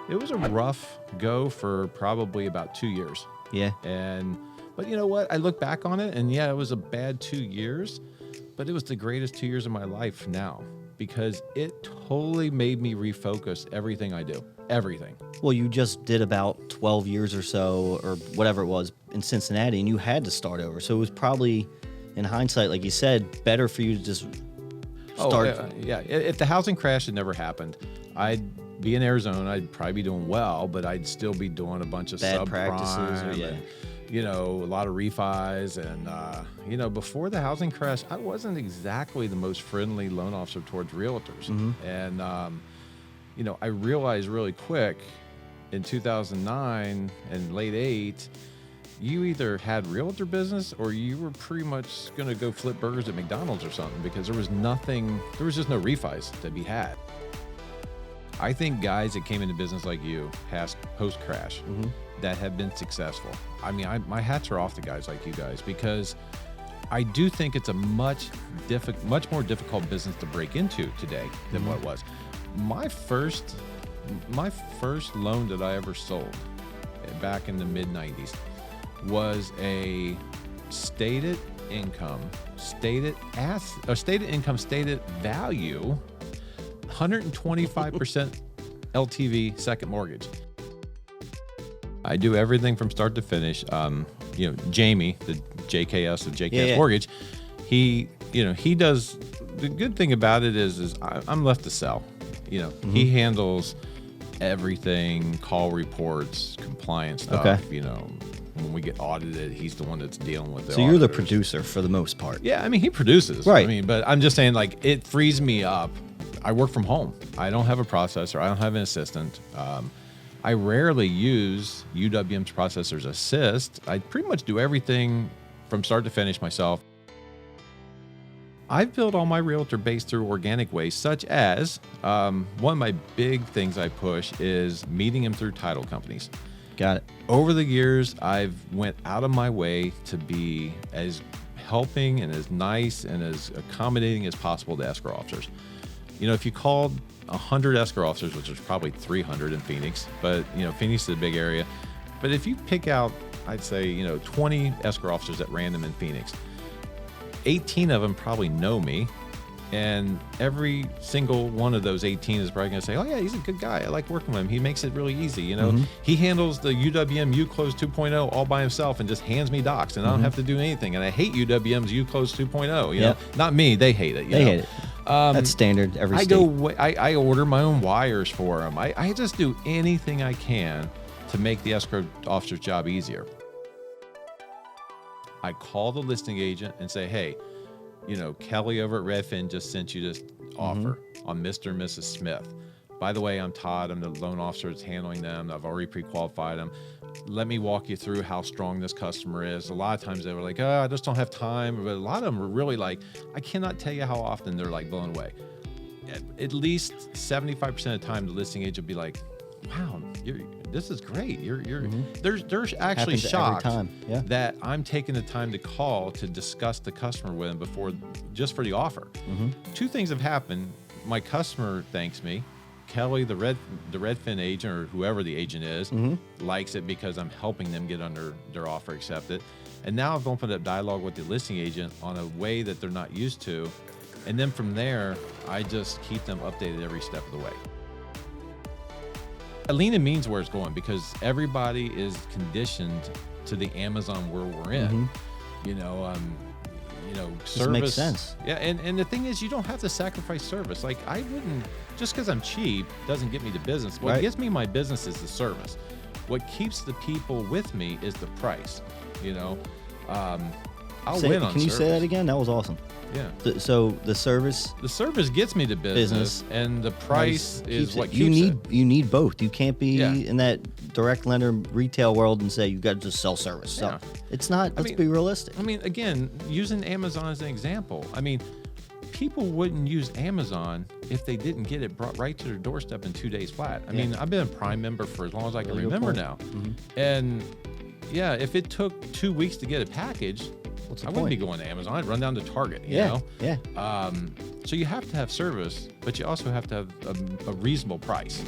It was a rough go for probably about 2 years. Yeah. But you know what? I look back on it, and yeah, it was a bad 2 years, but it was the greatest 2 years of my life now, because it totally made me refocus everything I do. Everything. Well, you just did about 12 years or so, or whatever it was, in Cincinnati, and you had to start over. So it was probably, in hindsight, like you said, better for you to just start. Yeah. If the housing crash had never happened, I'd be in Arizona. I'd probably be doing well, but I'd still be doing a bunch of Bad subprime practices, and, a lot of refis. And, before the housing crash, I wasn't exactly the most friendly loan officer towards realtors. And, I realized really quick in 2009 and late 8, you either had realtor business or you were pretty much going to go flip burgers at McDonald's or something, because there was just no refis to be had. I think guys that came into business like you, post-crash, that have been successful. I mean, my hats are off to guys like you guys, because I do think it's a much more difficult business to break into today than what it was. My first loan that I ever sold back in the mid-90s was a stated value, 125% LTV second mortgage. I do everything from start to finish. Jamie, the JKS of JKS Mortgage, he does. The good thing about it is I'm left to sell. He handles everything, call reports, compliance stuff. Okay. When we get audited, he's the one that's dealing with it. So you're the producer for the most part. Yeah, I mean, he produces. Right. I mean, but I'm just saying, like, it frees me up. I work from home. I don't have a processor. I don't have an assistant. I rarely use UWM's Processor's Assist. I pretty much do everything from start to finish myself. I've built all my realtor base through organic ways, such as one of my big things I push is meeting them through title companies. Got it. Over the years, I've went out of my way to be as helping and as nice and as accommodating as possible to escrow officers. If you called 100 escrow officers, which is probably 300 in Phoenix, but Phoenix is a big area. But if you pick out, I'd say 20 escrow officers at random in Phoenix, 18 of them probably know me, and every single one of those 18 is probably going to say, "Oh yeah, he's a good guy. I like working with him. He makes it really easy." He handles the UWM UClose 2.0 all by himself and just hands me docs, and I don't have to do anything. And I hate UWM's UClose 2.0. Not me. They hate it. They hate it. That's standard every state. I order my own wires for them. I just do anything I can to make the escrow officer's job easier. I call the listing agent and say, "Hey, Kelly over at Redfin just sent you this offer on Mr. and Mrs. Smith. By the way, I'm Todd. I'm the loan officer that's handling them. I've already pre-qualified them. Let me walk you through how strong this customer is." A lot of times they were like, "Oh, I just don't have time." But a lot of them were really like, I cannot tell you how often they're like blown away. At least 75% of the time, the listing agent will be like, "Wow, this is great. They're actually shocked that I'm taking the time to call to discuss the customer with them before, just for the offer." Two things have happened. My customer thanks me. Kelly, the Redfin agent, or whoever the agent is, likes it because I'm helping them get under their offer accepted. And now I've opened up dialogue with the listing agent on a way that they're not used to. And then from there, I just keep them updated every step of the way. Lean and mean's where it's going, because everybody is conditioned to the Amazon world we're in. Service makes sense. Yeah, and the thing is, you don't have to sacrifice service. Like, I wouldn't, just because I'm cheap doesn't get me the business. What gets me my business is the service. What keeps the people with me is the price. I'll win on service. Can you say that again? That was awesome. Yeah. So the service gets me to business, and the price is what keeps it. You need both. You can't be in that direct lender retail world and say you got to just sell service. Yeah. So it's not. Let's be realistic. I mean, again, using Amazon as an example. I mean, people wouldn't use Amazon if they didn't get it brought right to their doorstep in 2 days flat. I mean, I've been a Prime member for as long as I can remember now, and if it took 2 weeks to get a package, I wouldn't be going to Amazon. I'd run down to Target, you know? Yeah. So you have to have service, but you also have to have a reasonable price.